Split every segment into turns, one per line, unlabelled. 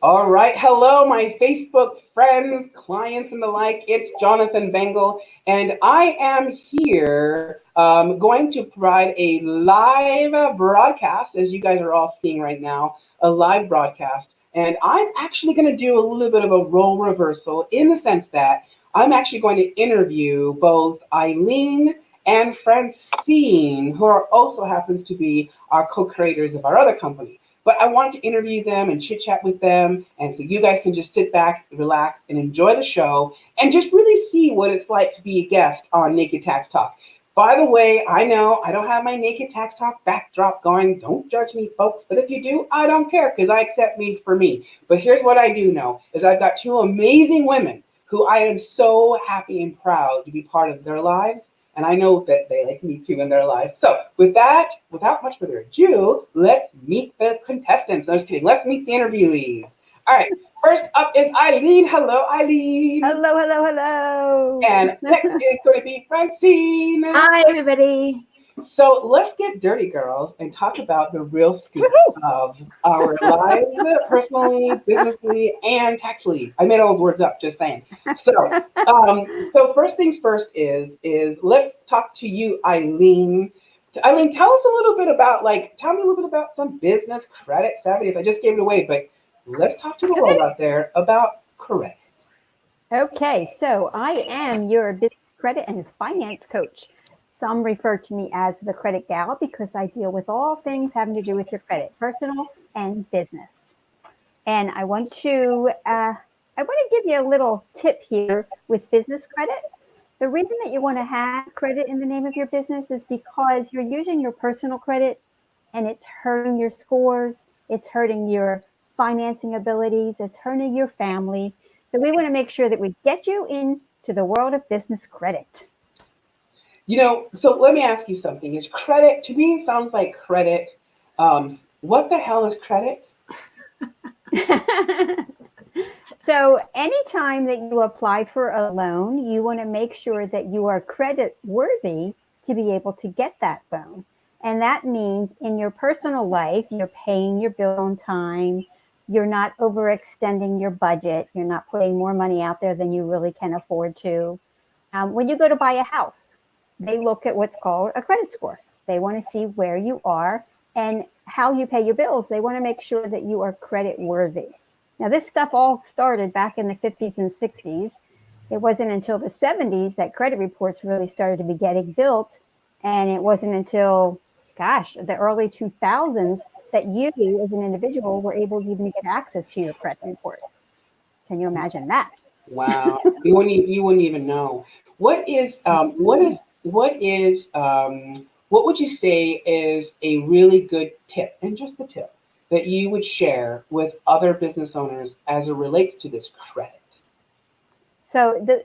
All right. Hello, my Facebook friends, clients, and the like. It's Jonathan Bengal, and I am here going to provide a live broadcast, as you guys are all seeing right now, a live broadcast. And I'm actually going to do a little bit of a role reversal in the sense that I'm actually going to interview both Eileen and Francine, who are also happens to be our co-creators of our other company. But I wanted to interview them and chit chat with them. And so you guys can just sit back, relax, and enjoy the show and just really see what it's like to be a guest on Naked Tax Talk. By the way, I know I don't have my Naked Tax Talk backdrop going. Don't judge me, folks. But if you do, I don't care because I accept me for me. But here's what I do know is I've got two amazing women who I am so happy and proud to be part of their lives. And I know that they like me too in their life. So with that, without much further ado, let's meet the contestants. No, just kidding. Let's meet the interviewees. All right. First up is Eileen. Hello, Eileen.
Hello, hello, hello.
And next is going to be Francine.
Hi, everybody.
So let's get dirty, girls, and talk about the real scoop of our lives, personally, businessly, and taxly. I made all those words up, just saying. So first things first is let's talk to you, Eileen. Eileen, tell us a little bit about tell me a little bit about some business credit savviness. I just gave it away, but let's talk to the world out there about credit.
Okay, so I am your business credit and finance coach. Some refer to me as the credit gal because I deal with all things having to do with your credit, personal and business. And I want to give you a little tip here with business credit. The reason that you want to have credit in the name of your business is because you're using your personal credit and it's hurting your scores, it's hurting your financing abilities, it's hurting your family. So we want to make sure that we get you into the world of business credit.
You know, so let me ask you something. Is credit, to me, it sounds like credit. What the hell is credit?
So anytime that you apply for a loan, you want to make sure that you are credit worthy to be able to get that loan. And that means in your personal life, you're paying your bill on time. You're not overextending your budget. You're not putting more money out there than you really can afford to. When you go to buy a house, they look at what's called a credit score. They want to see where you are and how you pay your bills. They want to make sure that you are credit worthy. Now, this stuff all started back in the 50s and 60s. It wasn't until the 70s that credit reports really started to be getting built. And it wasn't until, the early 2000s that you as an individual were able to even get access to your credit report. Can you imagine that?
Wow. You wouldn't even know. What would you say is a really good tip, and just the tip, that you would share with other business owners as it relates to this credit?
So the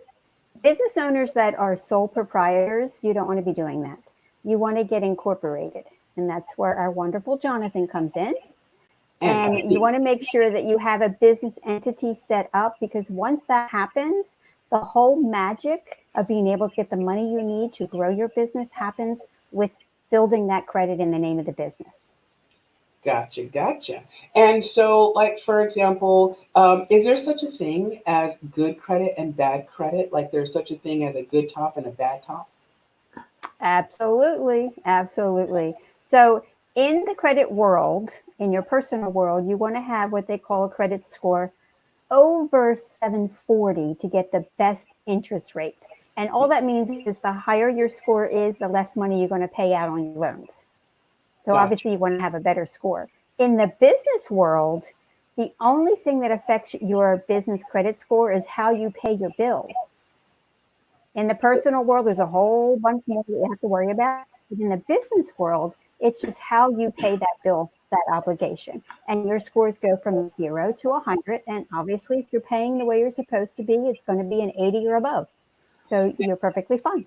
business owners that are sole proprietors, you don't want to be doing that. You want to get incorporated. And that's where our wonderful Jonathan comes in. And you want to make sure that you have a business entity set up, because once that happens, the whole magic of being able to get the money you need to grow your business happens with building that credit in the name of the business.
Gotcha. And so, like, for example, is there such a thing as good credit and bad credit? Like there's such a thing as a good top and a bad top?
Absolutely. So in the credit world, in your personal world, you want to have what they call a credit score over 740 to get the best interest rates. And all that means is the higher your score is, the less money you're going to pay out on your loans. So obviously you want to have a better score. In the business world, the only thing that affects your business credit score is how you pay your bills. In the personal world, there's a whole bunch more that you have to worry about. But in the business world, it's just how you pay that bill, that obligation. And your scores go from 0 to 100. And obviously, if you're paying the way you're supposed to be, it's going to be an 80 or above. So you're perfectly fine.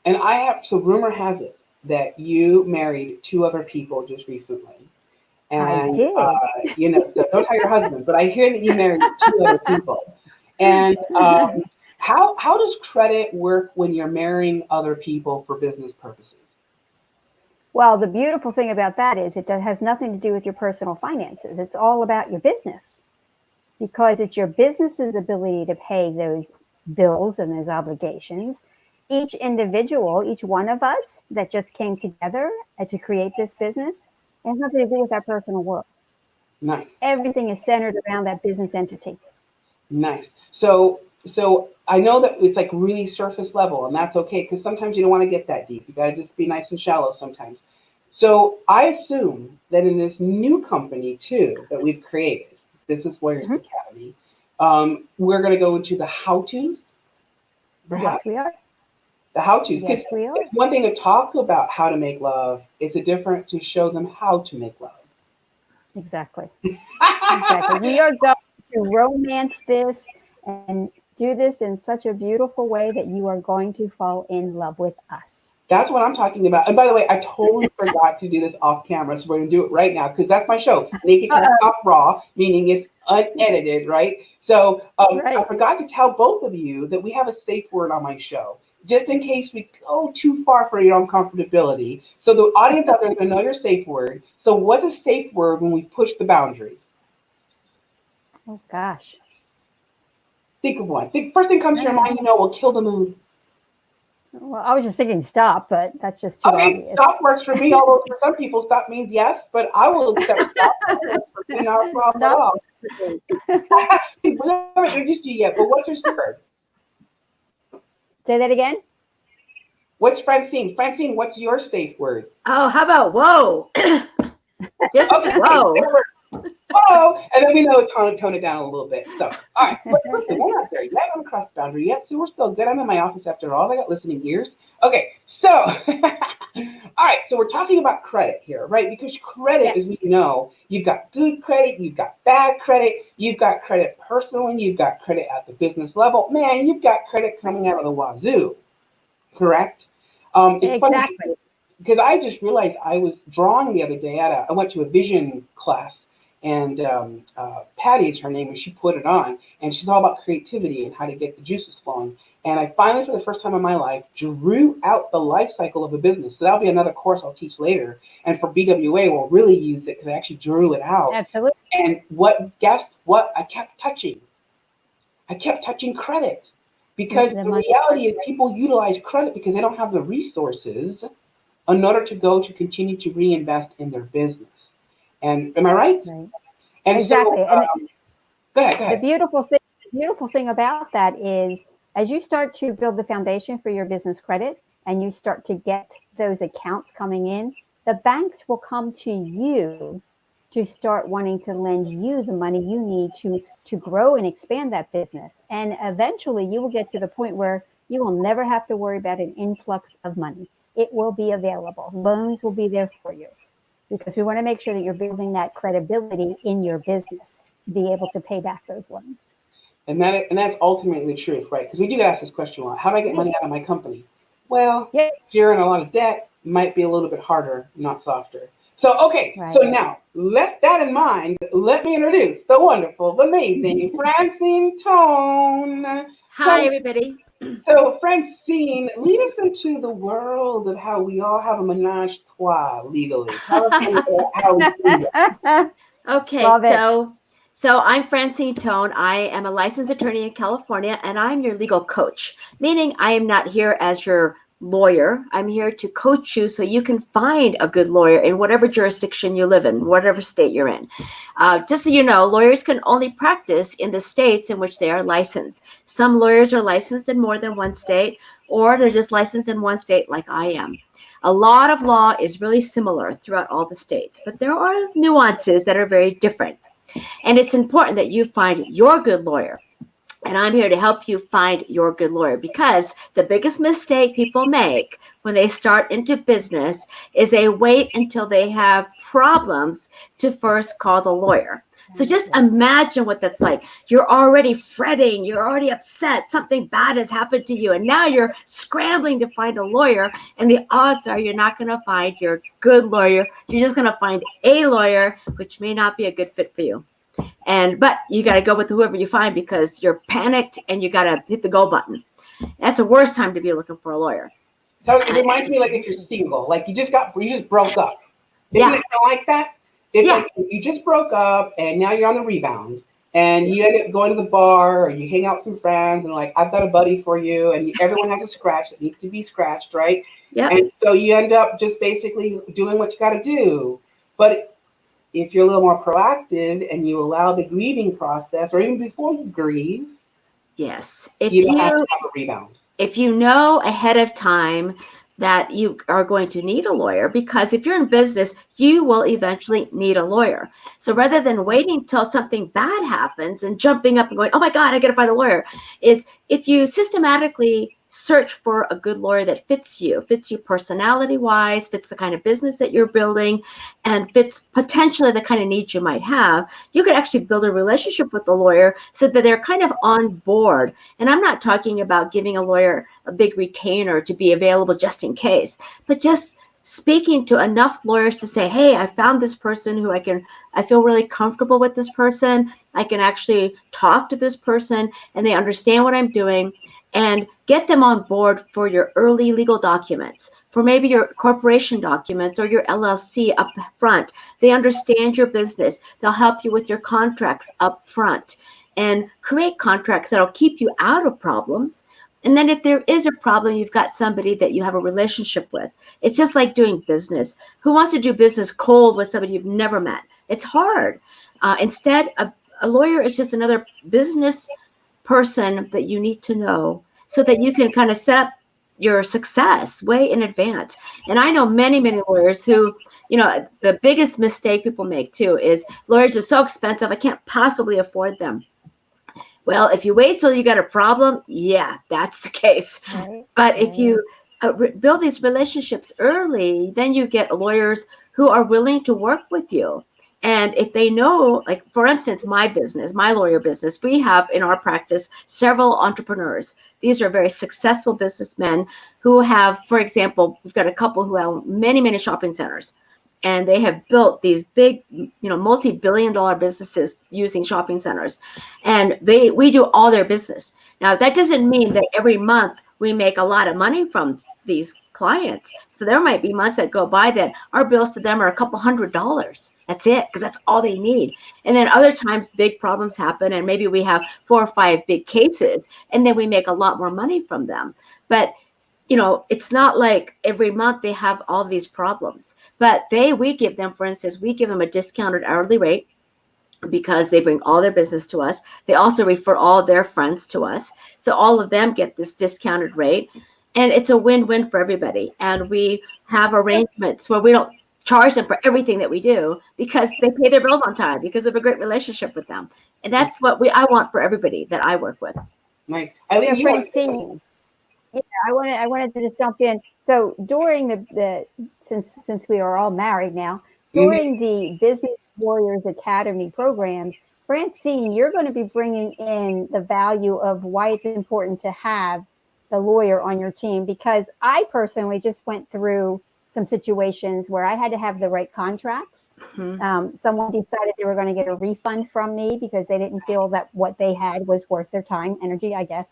And so rumor has it that you married 2 other people just recently. And,
I did.
So don't tell your husband, but I hear that you married 2 other people. And How does credit work when you're marrying other people for business purposes?
Well, the beautiful thing about that is it has nothing to do with your personal finances. It's all about your business, because it's your business's ability to pay those bills and those obligations. Each individual, each one of us that just came together to create this business, it has nothing to do with our personal world.
Nice.
Everything is centered around that business entity.
Nice. So I know that it's like really surface level, and that's okay because sometimes you don't want to get that deep. You got to just be nice and shallow sometimes. So I assume that in this new company too that we've created, Business Warriors
Mhm.
Academy, we're going to go into the how-tos, perhaps
Yes, we are.
the how-tos. Because
Yes, we are.
it's one thing to talk about how to make love; it's a different to show them how to make love.
Exactly. Exactly. We are going to romance this and do this in such a beautiful way that you are going to fall in love with us.
That's what I'm talking about. And by the way, I totally forgot to do this off camera, so we're gonna do it right now because that's my show, Naked Talk
Uh-oh.
Raw, meaning it's unedited, right? So I
Right.
forgot to tell both of you that we have a safe word on my show, just in case we go too far for your own comfortability. So the audience out there is gonna know your safe word. So what's a safe word when we push the boundaries?
Oh, gosh.
Think of one. Think first thing comes to your mind, will kill the mood.
Well, I was just thinking stop, but that's just too
Okay,
obvious.
stop works for me, although for some people stop means yes, but I will accept stop. That works for me, not a problem at
Stop.
all. We haven't introduced you yet, but what's your safe word?
Say that again.
What's Francine? Francine, what's your safe word?
Oh, how about whoa? Just
Okay,
whoa.
safe word. Whoa! And then we know tone it down a little bit. So, all right, but listen, we're not there yet. I haven't crossed the boundary yet, so we're still good. I'm in my office after all. I got listening ears. Okay, so, all right, so we're talking about credit here, right? Because credit,
Yes.
as we know, you've got good credit, you've got bad credit, you've got credit personally, you've got credit at the business level. Man, you've got credit coming out of the wazoo, correct? It's funny
Exactly.
because I just realized I was drawing the other day I went to a vision class, and Patty is her name, and she put it on, and she's all about creativity and how to get the juices flowing. And I finally, for the first time in my life, drew out the life cycle of a business. So that'll be another course I'll teach later. And for BWA, we'll really use it because I actually drew it out.
Absolutely.
And guess what? I kept touching. I kept touching credit because
The
the
money.
reality is people utilize credit because they don't have the resources in order to go to continue to reinvest in their business. And am I right?
Right.
And
Exactly.
so,
And
go ahead, go
the
ahead.
beautiful thing about that is as you start to build the foundation for your business credit and you start to get those accounts coming in, the banks will come to you to start wanting to lend you the money you need to grow and expand that business. And eventually you will get to the point where you will never have to worry about an influx of money. It will be available. Loans will be there for you because we want to make sure that you're building that credibility in your business to be able to pay back those loans.
And that's ultimately the truth, right? Because we do ask this question a lot. How do I get money out of my company? Well,
Yep.
if you're in a lot of debt, it might be a little bit harder, not softer. So, okay,
Right.
so now, let that in mind, let me introduce the wonderful, the amazing Francine Tone.
Hi,
So,
everybody.
so, Francine, lead us into the world of how we all have a menage a trois legally. Tell us how we do that.
Okay,
Love it.
so I'm Francine Tone. I am a licensed attorney in California, and I'm your legal coach, meaning I am not here as your lawyer. I'm here to coach you so you can find a good lawyer in whatever jurisdiction you live in, whatever state you're in. Just so you know, lawyers can only practice in the states in which they are licensed. Some lawyers are licensed in more than one state, or they're just licensed in one state like I am. A lot of law is really similar throughout all the states, but there are nuances that are very different. And it's important that you find your good lawyer. And I'm here to help you find your good lawyer because the biggest mistake people make when they start into business is they wait until they have problems to first call the lawyer. So just imagine what that's like. You're already fretting, you're already upset, something bad has happened to you, and now you're scrambling to find a lawyer, and the odds are you're not going to find your good lawyer. You're just going to find a lawyer, which may not be a good fit for you. But you got to go with whoever you find because you're panicked and you got to hit the go button. That's the worst time to be looking for a lawyer.
So it reminds me like if you're single, like you just broke up. Isn't
Yeah.
it kind of like that? It's
Yeah.
like you just broke up and now you're on the rebound. And you end up going to the bar or you hang out with some friends and like, I've got a buddy for you. And everyone has a scratch that needs to be scratched, right?
Yep.
And so you end up just basically doing what you got to do. But if you're a little more proactive and you allow the grieving process, or even before you grieve,
Yes. If
you don't have to
you
have a rebound.
if you know ahead of time that you are going to need a lawyer, because if you're in business, you will eventually need a lawyer. So rather than waiting till something bad happens and jumping up and going, oh my God, I got to find a lawyer, is if you systematically search for a good lawyer that fits you personality wise, fits the kind of business that you're building, and fits potentially the kind of needs you might have, you could actually build a relationship with the lawyer so that they're kind of on board. And I'm not talking about giving a lawyer a big retainer to be available just in case, but just speaking to enough lawyers to say, hey, I found this person who I feel really comfortable with this person. I can actually talk to this person and they understand what I'm doing, and get them on board for your early legal documents, for maybe your corporation documents or your LLC up front. They understand your business. They'll help you with your contracts up front and create contracts that'll keep you out of problems. And then if there is a problem, you've got somebody that you have a relationship with. It's just like doing business. Who wants to do business cold with somebody you've never met? It's hard. Instead, a lawyer is just another business person that you need to know so that you can kind of set up your success way in advance. And I know many, many lawyers who, the biggest mistake people make too is lawyers are so expensive, I can't possibly afford them. Well, if you wait till you got a problem, yeah, that's the case.
Right.
But if you build these relationships early, then you get lawyers who are willing to work with you. And if they know, like, for instance, my lawyer business, we have in our practice several entrepreneurs. These are very successful businessmen who have, for example, we've got a couple who have many, many shopping centers. And they have built these big, multi-billion-dollar businesses using shopping centers. And we do all their business. Now, that doesn't mean that every month we make a lot of money from these clients. So there might be months that go by that our bills to them are a couple $100. That's it, because that's all they need. And then other times big problems happen and maybe we have 4 or 5 big cases and then we make a lot more money from them. But it's not like every month they have all these problems, but we give them a discounted hourly rate because they bring all their business to us. They also refer all their friends to us. So all of them get this discounted rate, and it's a win-win for everybody. And we have arrangements where we don't charge them for everything that we do because they pay their bills on time because we have a great relationship with them. And that's what I want for everybody that I work with.
Nice. Eileen,
Francine, yeah, I wanted to just jump in. So during since we are all married now, during the Business Warriors Academy programs, Francine, you're going to be bringing in the value of why it's important to have the lawyer on your team, because I personally just went through some situations where I had to have the right contracts. Someone decided they were going to get a refund from me because they didn't feel that what they had was worth their time, energy, I guess.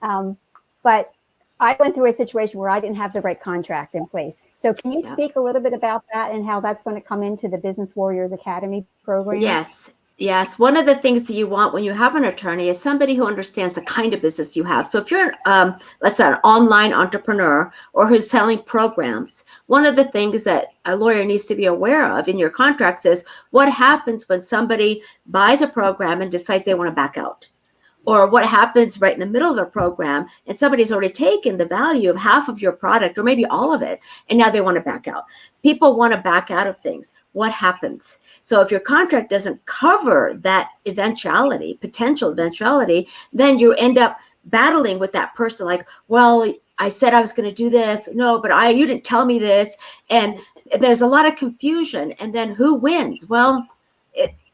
But I went through a situation where I didn't have the right contract in place. So can you speak a little bit about that and how that's going to come into the Business Warriors Academy program?
Yes. One of the things that you want when you have an attorney is somebody who understands the kind of business you have. So if you're let's say an online entrepreneur or who's selling programs, one of the things that a lawyer needs to be aware of in your contracts is what happens when somebody buys a program and decides they want to back out. Or what happens right in the middle of the program and somebody's already taken the value of half of your product or maybe all of it, and now they want to back out. People want to back out of things. What happens? So if your contract doesn't cover that potential eventuality, then you end up battling with that person like, well, I said I was going to do this. No, but you didn't tell me this. And there's a lot of confusion. And then who wins? Well,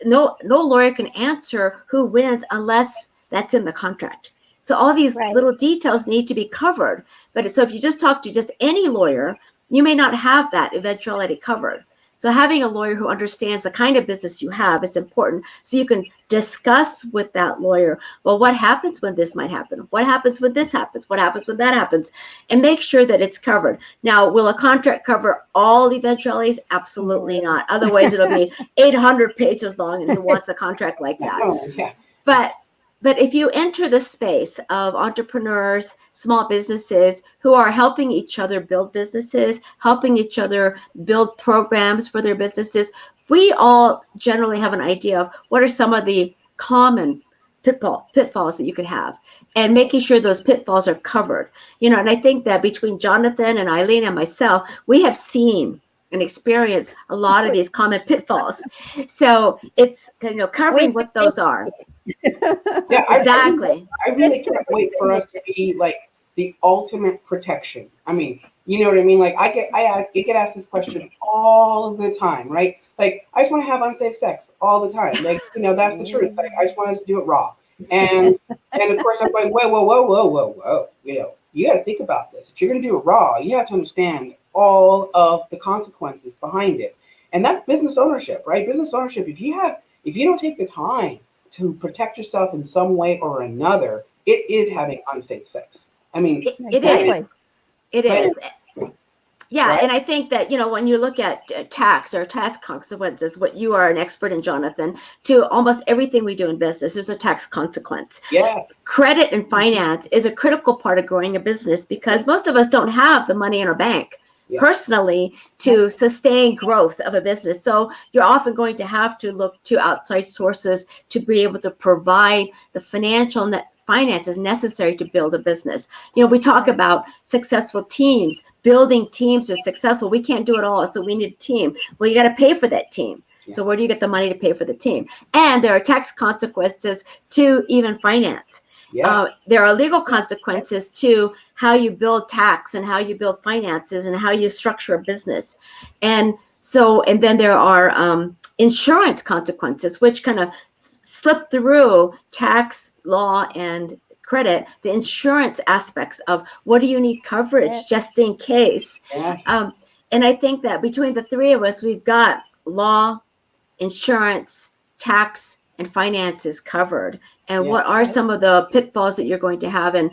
no lawyer can answer who wins unless that's in the contract. So all these little details need to be covered. But so if you just talk to just any lawyer, you may not have that eventuality covered. So having a lawyer who understands the kind of business you have is important. So you can discuss with that lawyer, well, what happens when this might happen? What happens when this happens? What happens when that happens? And make sure that it's covered. Now, will a contract cover all eventualities? Absolutely not. Otherwise, it'll be 800 pages long, and who wants a contract like that?
Oh, yeah.
But if you enter the space of entrepreneurs, small businesses who are helping each other build businesses, helping each other build programs for their businesses, we all generally have an idea of what are some of the common pitfalls that you could have, and making sure those pitfalls are covered. And I think that between Jonathan and Eileen and myself, we have seen and experienced a lot of these common pitfalls. So it's covering what those are.
Yeah,
Exactly.
I really can't wait for us to be like the ultimate protection. I mean, you know what I mean? Like I get asked this question all the time, right? Like I just want to have unsafe sex all the time. Like, that's the truth. Like I just want us to do it raw. And of course I'm like, whoa. You got to think about this. If you're going to do it raw, you have to understand all of the consequences behind it. And that's business ownership, right? Business ownership. If you don't take the time to protect yourself in some way or another, it is having unsafe sex. I mean,
it is. It is. Yeah,
right?
and I think that, when you look at tax or tax consequences, what you are an expert in, Jonathan, to almost everything we do in business, there's a tax consequence.
Yeah.
Credit and finance is a critical part of growing a business because most of us don't have the money in our bank personally to sustain growth of a business. So you're often going to have to look to outside sources to be able to provide the financial finances necessary to build a business. We talk about successful teams, building teams are successful. We can't do it all, so we need a team. Well, you got to pay for that team. So where do you get the money to pay for the team? And there are tax consequences to even finance. There are legal consequences to how you build tax and how you build finances and how you structure a business. And then there are insurance consequences, which kind of slip through tax law and credit, the insurance aspects of what do you need coverage just in case. And I think that between the three of us, we've got law, insurance, tax, and finances covered. And what are some of the pitfalls that you're going to have? And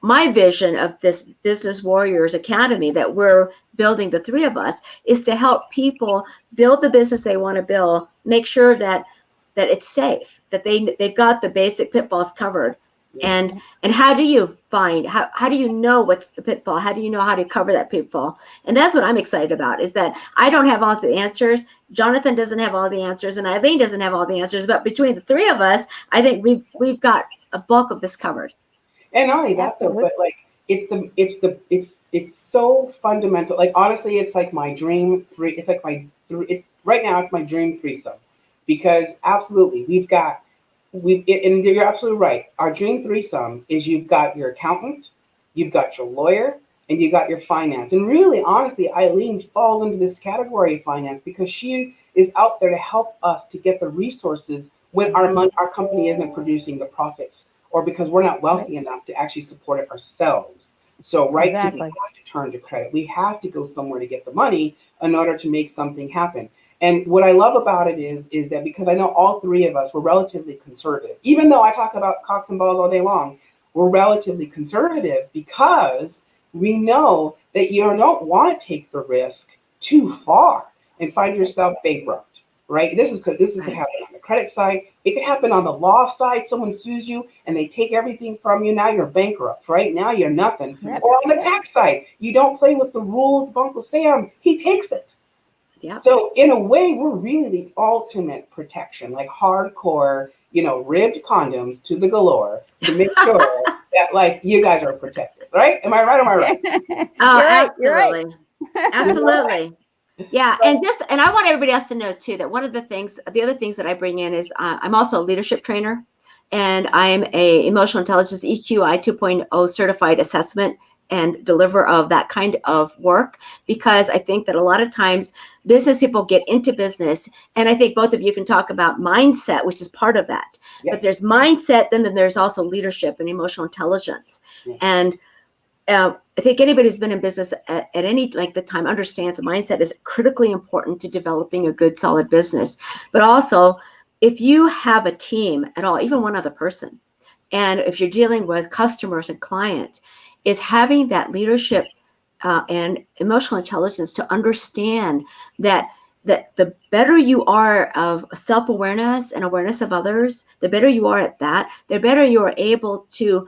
my vision of this Business Warriors Academy that we're building, the three of us, is to help people build the business they want to build, make sure that it's safe, that they've got the basic pitfalls covered. And how do you find, how do you know what's the pitfall? How do you know how to cover that pitfall? And that's what I'm excited about, is that I don't have all the answers. Jonathan doesn't have all the answers, and Eileen doesn't have all the answers. But between the three of us, I think we've got a bulk of this covered.
And not only that though, but like it's so fundamental. Like honestly, it's like my dream three. It's like right now it's my dream threesome, because absolutely and you're absolutely right. Our dream threesome is you've got your accountant, you've got your lawyer, and you've got your finance. And really, honestly, Eileen falls into this category of finance because she is out there to help us to get the resources when our company isn't producing the profits, or because we're not wealthy enough to actually support it ourselves. So, so we have to turn to credit. We have to go somewhere to get the money in order to make something happen. And what I love about it is that because I know all three of us were relatively conservative, even though I talk about cocks and balls all day long, we're relatively conservative because we know that you don't want to take the risk too far and find yourself bankrupt, right? This could happen on the credit side. It could happen on the law side. Someone sues you and they take everything from you. Now you're bankrupt, right? Now you're nothing. Or on the tax side, you don't play with the rules of Uncle Sam. He takes it. So in a way, we're really the ultimate protection, like hardcore, ribbed condoms to the galore to make sure that like you guys are protected, right? Am I right? Am I right?
Oh,
You're right.
Absolutely. Yeah. And I want everybody else to know too, that the other things that I bring in is I'm also a leadership trainer, and I'm a emotional intelligence EQI 2.0 certified assessment and deliver of that kind of work, because I think that a lot of times business people get into business, and I think both of you can talk about mindset, which is part of that. But there's mindset, then there's also leadership and emotional intelligence. And I think anybody who's been in business at any length of time understands mindset is critically important to developing a good, solid business. But also, if you have a team at all, even one other person, and if you're dealing with customers and clients, is having that leadership and emotional intelligence to understand that the better you are of self-awareness and awareness of others, the better you are at that, the better you are able to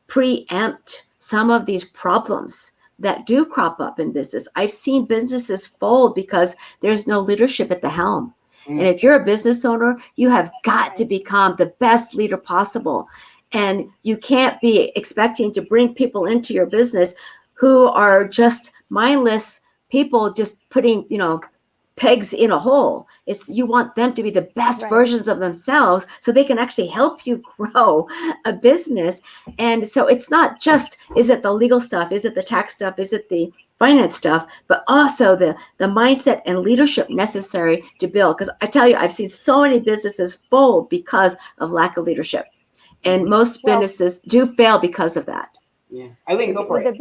preempt some of these problems that do crop up in business. I've seen businesses fold because there's no leadership at the helm. And if you're a business owner, you have got to become the best leader possible. And you can't be expecting to bring people into your business who are just mindless people just putting, pegs in a hole. It's you want them to be the best versions of themselves so they can actually help you grow a business. And so it's not just, is it the legal stuff? Is it the tax stuff? Is it the finance stuff? But also the mindset and leadership necessary to build. Because I tell you, I've seen so many businesses fold because of lack of leadership. And most businesses do fail because of that.
Yeah, I think go for it.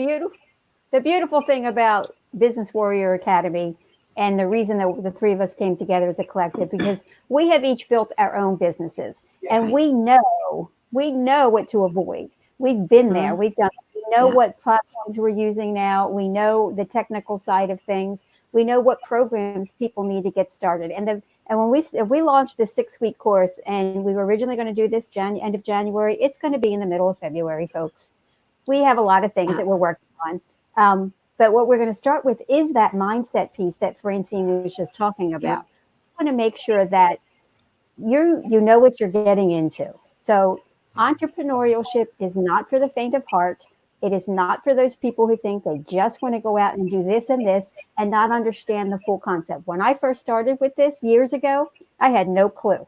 The beautiful thing about Business Warrior Academy, and the reason that the three of us came together as a collective, because we have each built our own businesses, and we know what to avoid. We've been there. We've done it. We know what platforms we're using now. We know the technical side of things. We know what programs people need to get started. And when we launched this 6-week course, and we were originally going to do this end of January, it's going to be in the middle of February, folks. We have a lot of things that we're working on. But what we're going to start with is that mindset piece that Francine was just talking about. We want to make sure that you know what you're getting into. So entrepreneurship is not for the faint of heart. It is not for those people who think they just want to go out and do this and this and not understand the full concept. When I first started with this years ago, I had no clue.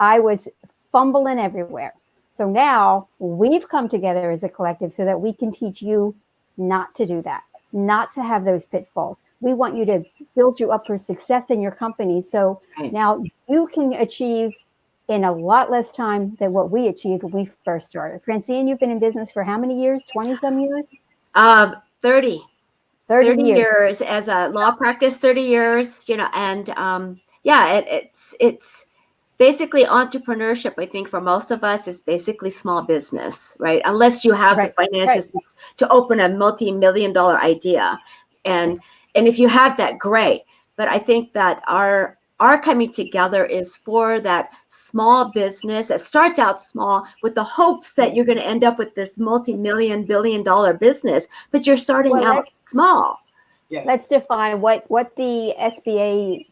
I was fumbling everywhere. So now we've come together as a collective so that we can teach you not to do that, not to have those pitfalls. We want you to build you up for success in your company. So now you can achieve in a lot less time than what we achieved when we first started. Francine, you've been in business for how many years? 20 some years?
30 years as a law practice, 30 years, and it's basically entrepreneurship. I think for most of us is basically small business, right? Unless you have the finances to open a multi-million-dollar idea. And if you have that, great. But I think that our coming together is for that small business that starts out small with the hopes that you're going to end up with this multi-million, billion-dollar business, but you're starting out small.
Yes. Let's define what the SBA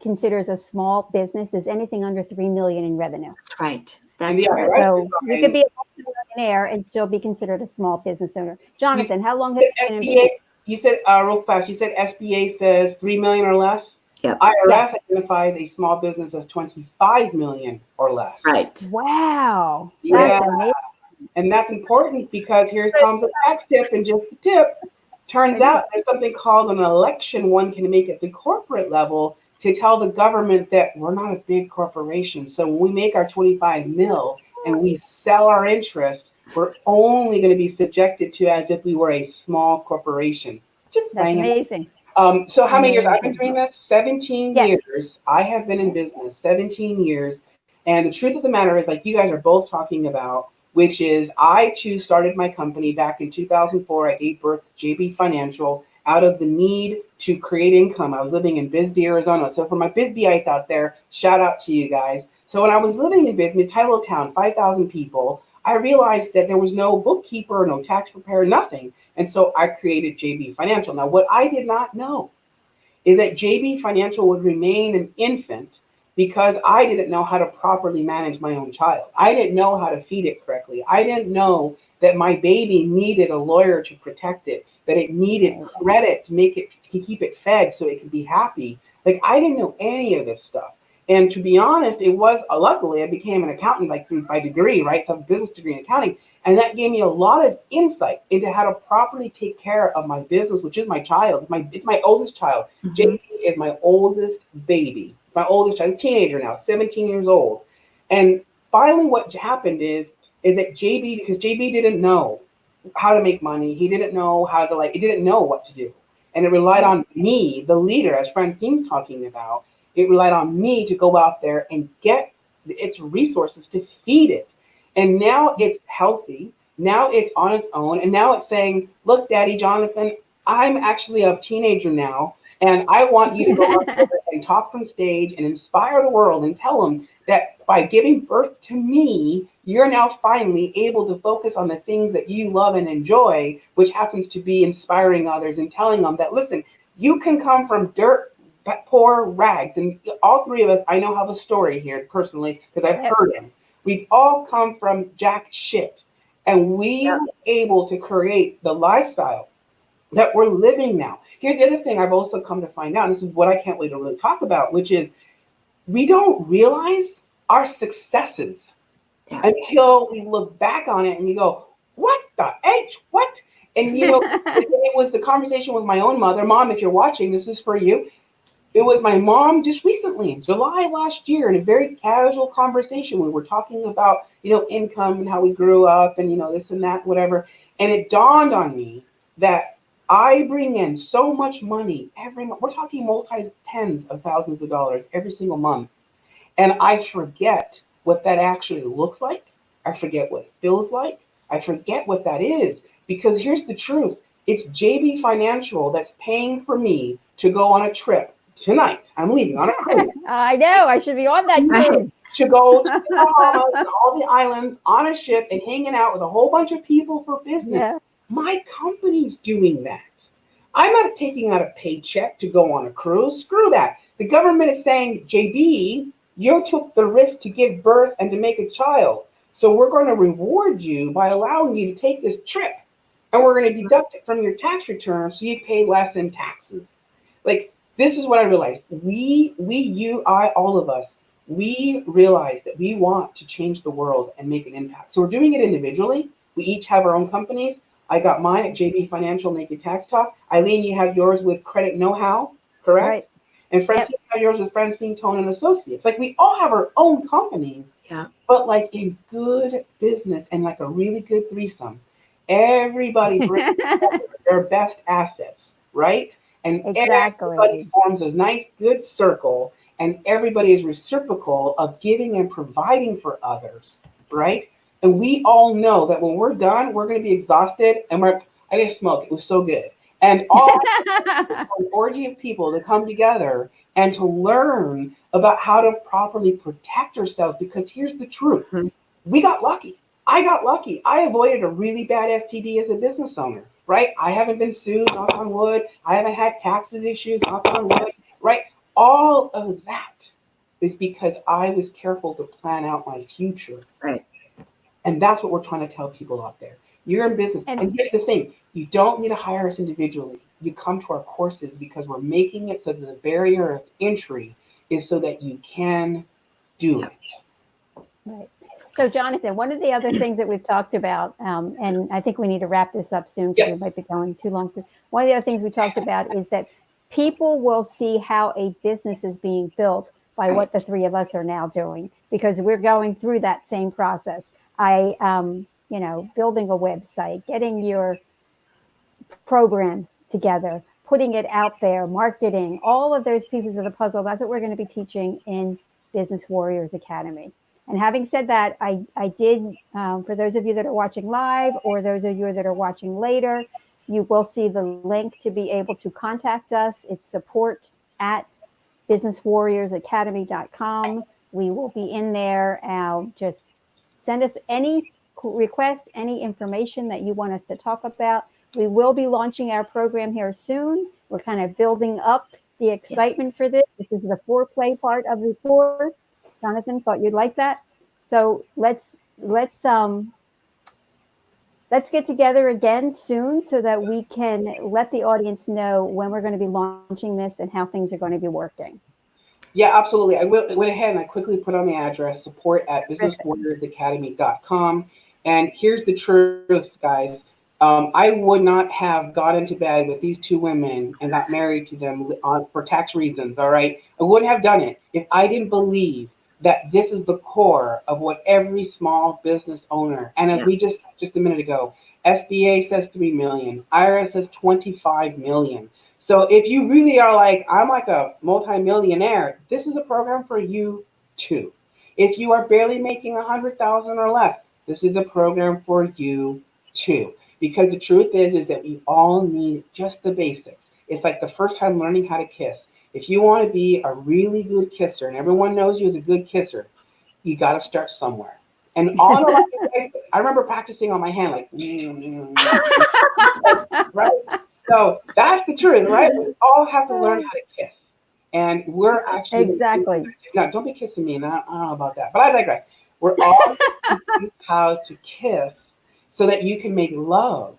considers a small business is anything under $3 million in revenue.
That's right. That's right.
So you could be a multi-millionaire and still be considered a small business owner. Jonathan, how long have you been in business?
You said real fast. You said SBA says 3 million or less.
Yep.
IRS identifies a small business as 25 million or less.
Right.
Wow.
Yeah. And that's important because here comes a tax tip, and just a tip. Turns out there's something called an election one can make at the corporate level to tell the government that we're not a big corporation. So when we make our 25 mil and we sell our interest, we're only going to be subjected to as if we were a small corporation. Just saying.
That's amazing.
So how many years I've been doing this? 17 years. I have been in business 17 years. And the truth of the matter is, like you guys are both talking about, which is I too started my company back in 2004. I gave birth to JB Financial out of the need to create income. I was living in Bisbee, Arizona. So for my Bisbeeites out there, shout out to you guys. So when I was living in Bisbee, tiny little town, 5,000 people, I realized that there was no bookkeeper, no tax preparer, nothing. And so I created JB Financial. Now, what I did not know is that JB Financial would remain an infant because I didn't know how to properly manage my own child. I didn't know how to feed it correctly. I didn't know that my baby needed a lawyer to protect it, that it needed credit to keep it fed so it could be happy. Like, I didn't know any of this stuff. And to be honest, it was luckily I became an accountant by degree, right? So I have a business degree in accounting. And that gave me a lot of insight into how to properly take care of my business, which is my child. It's my oldest child. JB is my oldest baby. My oldest child, a teenager now, 17 years old. And finally what happened is that JB, because JB didn't know how to make money. He didn't know how to like. He didn't know what to do, and it relied on me, the leader, as Francine's talking about. It relied on me to go out there and get its resources to feed it, and now it's healthy. Now it's on its own, and now it's saying, "Look, Daddy Jonathan, I'm actually a teenager now, and I want you to go up there and talk from stage and inspire the world and tell them that by giving birth to me, you're now finally able to focus on the things that you love and enjoy, which happens to be inspiring others and telling them that, listen, you can come from dirt, poor rags." And all three of us, I know, have a story here personally because I've heard him. We've all come from jack shit. And we were able to create the lifestyle that we're living now. Here's the other thing I've also come to find out, and this is what I can't wait to really talk about, which is we don't realize our successes until we look back on it and you go, what the H? What? And you know, it was the conversation with my own mother. Mom, if you're watching, this is for you. It was my mom just recently, in July last year, in a very casual conversation. We were talking about, you know, income and how we grew up and, you know, this and that, whatever. And it dawned on me that I bring in so much money every month. We're talking multi tens of thousands of dollars every single month. And I forget what that actually looks like. I forget what it feels like. I forget what that is. Because here's the truth. It's JB Financial that's paying for me to go on a trip. Tonight, I'm leaving on a cruise.
I know. I should be on that cruise.
To go to the Bahamas and all the islands on a ship and hanging out with a whole bunch of people for business.
Yeah.
My company's doing that. I'm not taking out a paycheck to go on a cruise. Screw that. The government is saying, JB, you took the risk to give birth and to make a child. So we're going to reward you by allowing you to take this trip. And we're going to deduct it from your tax return so you pay less in taxes. Like, this is what I realized. All of us, we realize that we want to change the world and make an impact. So we're doing it individually. We each have our own companies. I got mine at JB Financial Naked Tax Talk. Eileen, you have yours with Credit Know-How, correct?
Right.
And Francine, you have yours with Francine Tone and Associates. Like, we all have our own companies, but like in good business and like a really good threesome, everybody brings their best assets, right? And everybody forms a nice, good circle, and everybody is reciprocal of giving and providing for others, right? And we all know that when we're done, we're going to be exhausted, and I didn't smoke. It was so good. And all an orgy of people to come together and to learn about how to properly protect ourselves, because here's the truth. We got lucky. I got lucky. I avoided a really bad STD as a business owner, right? I haven't been sued, knock on wood. I haven't had taxes issues, knock on wood, right? All of that is because I was careful to plan out my future.
Right.
And that's what we're trying to tell people out there. You're in business. And here's the thing. You don't need to hire us individually. You come to our courses because we're making it so that the barrier of entry is so that you can do it.
Right. So, Jonathan, one of the other things that we've talked about, and I think we need to wrap this up soon because we might be going too long. One of the other things we talked about is that people will see how a business is being built by what the three of us are now doing, because we're going through that same process. Building a website, getting your programs together, putting it out there, marketing, all of those pieces of the puzzle. That's what we're going to be teaching in Business Warriors Academy. And having said that, I did, for those of you that are watching live or those of you that are watching later, you will see the link to be able to contact us. It's support@businesswarriorsacademy.com. We will be in there. Just send us any request, any information that you want us to talk about. We will be launching our program here soon. We're kind of building up the excitement for this. This is the foreplay part of the course. Jonathan, thought you'd like that. So let's get together again soon so that we can let the audience know when we're going to be launching this and how things are going to be working.
Yeah, absolutely. I went ahead and I quickly put on the address, support@businesswarriorsacademy.com. And here's the truth, guys. I would not have got into bed with these two women and got married to them for tax reasons, all right? I wouldn't have done it if I didn't believe that this is the core of what every small business owner, and as we just a minute ago, SBA says 3 million. IRS says 25 million. So if you really are like, I'm like a multimillionaire, this is a program for you too. If you are barely making 100,000 or less, this is a program for you too. Because the truth is that we all need just the basics. It's like the first time learning how to kiss. If you want to be a really good kisser, and everyone knows you as a good kisser, you got to start somewhere. And all of I remember practicing on my hand, like, right? So that's the truth, right? We all have to learn how to kiss. And we're actually
Exactly.
no, don't be kissing me. And I don't know about that, but I digress. We're all learning how to kiss so that you can make love,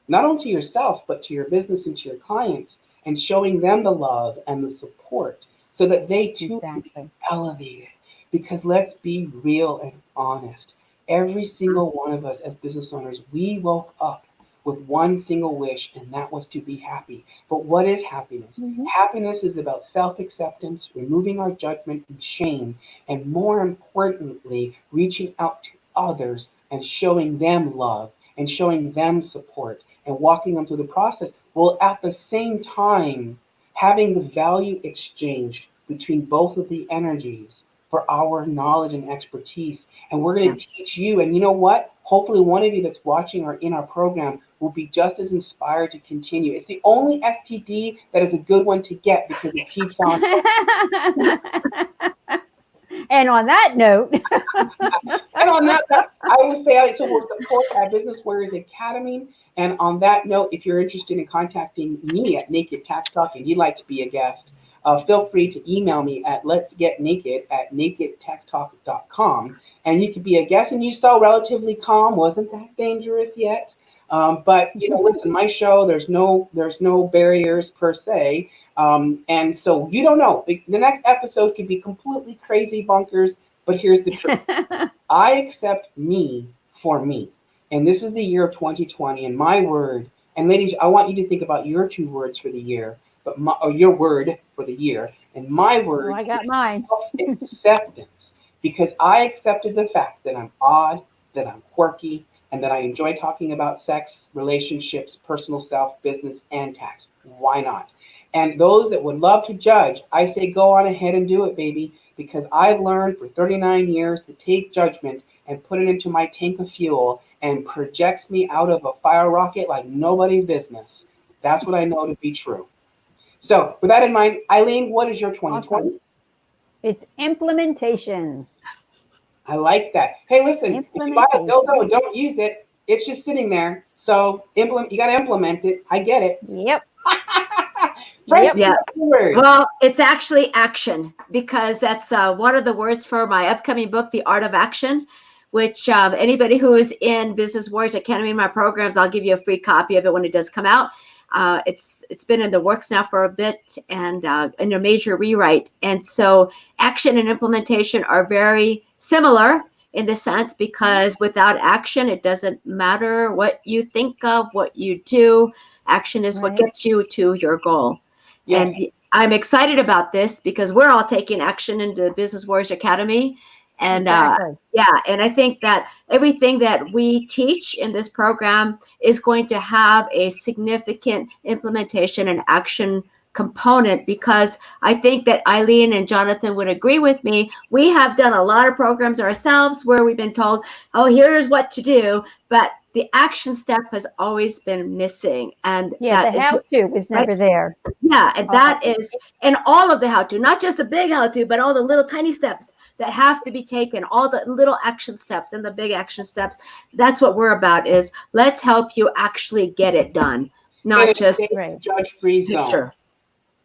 not only to yourself, but to your business and to your clients, and showing them the love and the support so that they too can be elevated. Because let's be real and honest. Every single one of us as business owners, we woke up with one single wish, and that was to be happy. But what is happiness? Happiness is about self-acceptance, removing our judgment and shame, and more importantly, reaching out to others and showing them love and showing them support and walking them through the process, while at the same time having the value exchange between both of the energies for our knowledge and expertise. And we're going to teach you. And you know what? Hopefully one of you that's watching or in our program will be just as inspired to continue. It's the only STD that is a good one to get because it keeps on.
And on that note,
and on that, I would say, so we're support at Business Warriors Academy. And on that note, if you're interested in contacting me at Naked Tax Talk and you'd like to be a guest, feel free to email me at letsgetnaked@nakedtaxtalk.com. And you could be a guest. And you saw relatively calm, wasn't that dangerous yet? But listen, my show, there's no barriers per se. And so you don't know. The next episode could be completely crazy bonkers, but here's the truth. I accept me for me. And this is the year of 2020. And my word, and ladies, I want you to think about your 2 words for the year, or your word for the year. And my word
I got mine.
Acceptance. Because I accepted the fact that I'm odd, that I'm quirky, and that I enjoy talking about sex, relationships, personal self, business, and tax. Why not? And those that would love to judge, I say go on ahead and do it, baby, because I've learned for 39 years to take judgment and put it into my tank of fuel and projects me out of a fire rocket like nobody's business. That's what I know to be true. So with that in mind, Eileen, what is your 2020?
Awesome. It's implementation.
I like that. Hey, listen, if you buy a dildo, don't use it. It's just sitting there. So you got to implement it. I get it.
Yep.
Yeah. Well, it's actually action, because that's one of the words for my upcoming book, The Art of Action, which anybody who is in Business Warriors Academy in my programs, I'll give you a free copy of it when it does come out. It's been in the works now for a bit, and in a major rewrite. And so action and implementation are very similar in the sense, because without action, it doesn't matter what you think of, what you do. Action is what gets you to your goal. Yes. And I'm excited about this because we're all taking action into the Business Warriors Academy. And and I think that everything that we teach in this program is going to have a significant implementation and action component, because I think that Eileen and Jonathan would agree with me. We have done a lot of programs ourselves where we've been told, oh, here's what to do, but the action step has always been missing. And
the how-to was never there.
Yeah, and that is, and all of the how-to, not just the big how-to, but all the little tiny steps that have to be taken, all the little action steps and the big action steps. That's what we're about, is let's help you actually get it done, not just
judge-free zone.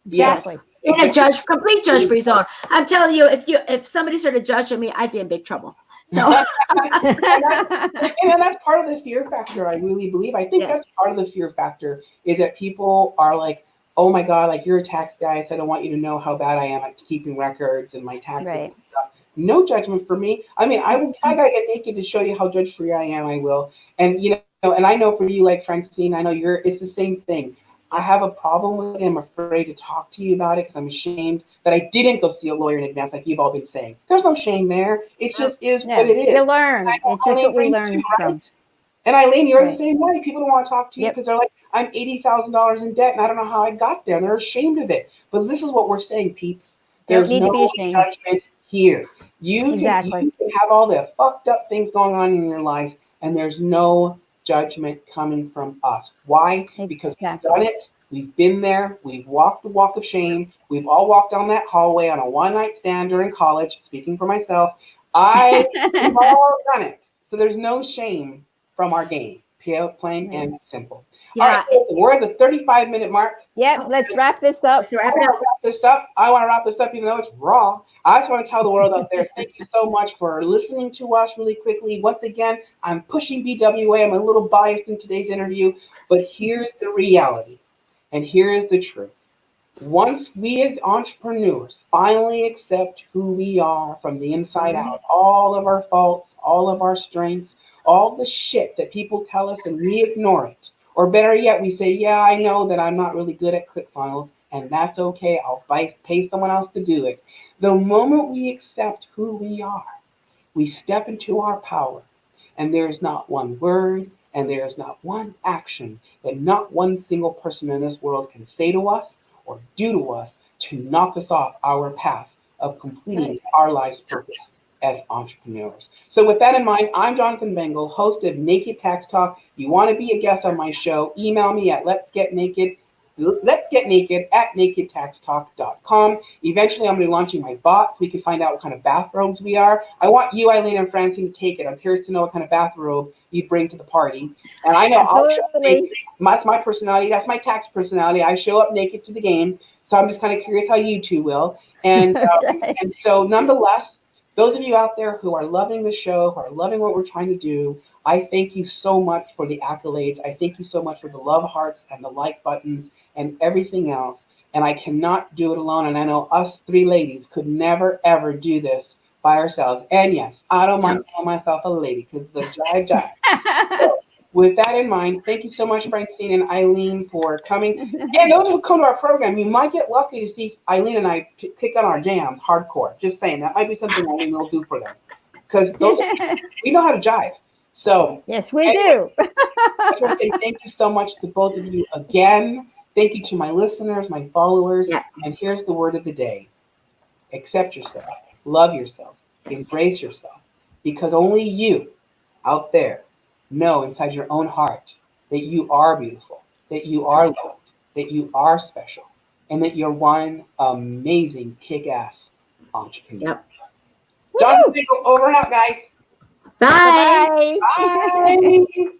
Exactly.
Yes. In a complete judge-free zone. I'm telling you, if somebody started judging me, I'd be in big trouble. So
that's part of the fear factor, I really believe. I think that's part of the fear factor, is that people are like, oh my God, like, you're a tax guy, so I don't want you to know how bad I am at keeping records and my taxes and stuff. No judgment for me. I mean, I gotta get naked to show you how judge-free I am, I will. And and I know for you, like Francine, I know it's the same thing. I have a problem with it. I'm afraid to talk to you about it because I'm ashamed that I didn't go see a lawyer in advance, like you've all been saying. There's no shame there. It just is what it is.
You learn. It's just what we learn from.
And Eileen, you're the
Right.
same way. People don't want to talk to you
Yep.
because they're like, I'm $80,000 in debt and I don't know how I got there. And they're ashamed of it. But this is what we're saying, peeps.
Don't
There's
need to be
no
ashamed.
judgment here.
Exactly.
You can have all the fucked up things going on in your life, and there's no judgment coming from us. Why? Because we've
Exactly.
done it. We've been there. We've walked the walk of shame. We've all walked down that hallway on a one-night stand during college. Speaking for myself, we've all done it. So there's no shame from our game. Plain and simple. All right,
Yeah.
we're at the 35-minute mark.
Yep. Let's wrap this up.
Let's wrap it up.
I want to wrap this up, even though it's raw. I just want to tell the world out there, thank you so much for listening to us really quickly. Once again, I'm pushing BWA. I'm a little biased in today's interview, but here's the reality, and here is the truth. Once we as entrepreneurs finally accept who we are from the inside out, all of our faults, all of our strengths, all the shit that people tell us and we ignore it. Or better yet, we say, yeah, I know that I'm not really good at ClickFunnels, and that's okay. I'll pay someone else to do it. The moment we accept who we are, we step into our power, and there is not one word and there is not one action that not one single person in this world can say to us or do to us to knock us off our path of completing our life's purpose as entrepreneurs. So with that in mind, I'm Jonathan Bengal, host of Naked Tax Talk. You want to be a guest on my show, email me at let's get naked at nakedtaxtalk.com. Eventually, I'm going to be launching my bot so we can find out what kind of bathrobes we are. I want you, Eileen, and Francine to take it. I'm curious to know what kind of bathrobe you bring to the party. And I know I'll show up naked. That's my personality. That's my tax personality. I show up naked to the game. So I'm just kind of curious how you two will. And, and so nonetheless, those of you out there who are loving the show, who are loving what we're trying to do, I thank you so much for the accolades. I thank you so much for the love hearts and the like buttons and everything else. And I cannot do it alone. And I know us three ladies could never, ever do this by ourselves. And yes, I don't mind calling myself a lady because the jive. So, with that in mind, thank you so much, Francine and Eileen, for coming. And those who come to our program, you might get lucky to see Eileen and I pick on our jams hardcore. Just saying, that might be something Eileen will do for them. Because we know how to jive. So
yes, we do.
I just want to say thank you so much to both of you again. Thank you to my listeners, my followers.
Yeah.
And here's the word of the day. Accept yourself. Love yourself. Embrace yourself. Because only you out there know inside your own heart that you are beautiful, that you are loved, that you are special, and that you're one amazing kick-ass entrepreneur.
Yep.
Jonathan, over and out, guys.
Bye.
Bye.
Bye.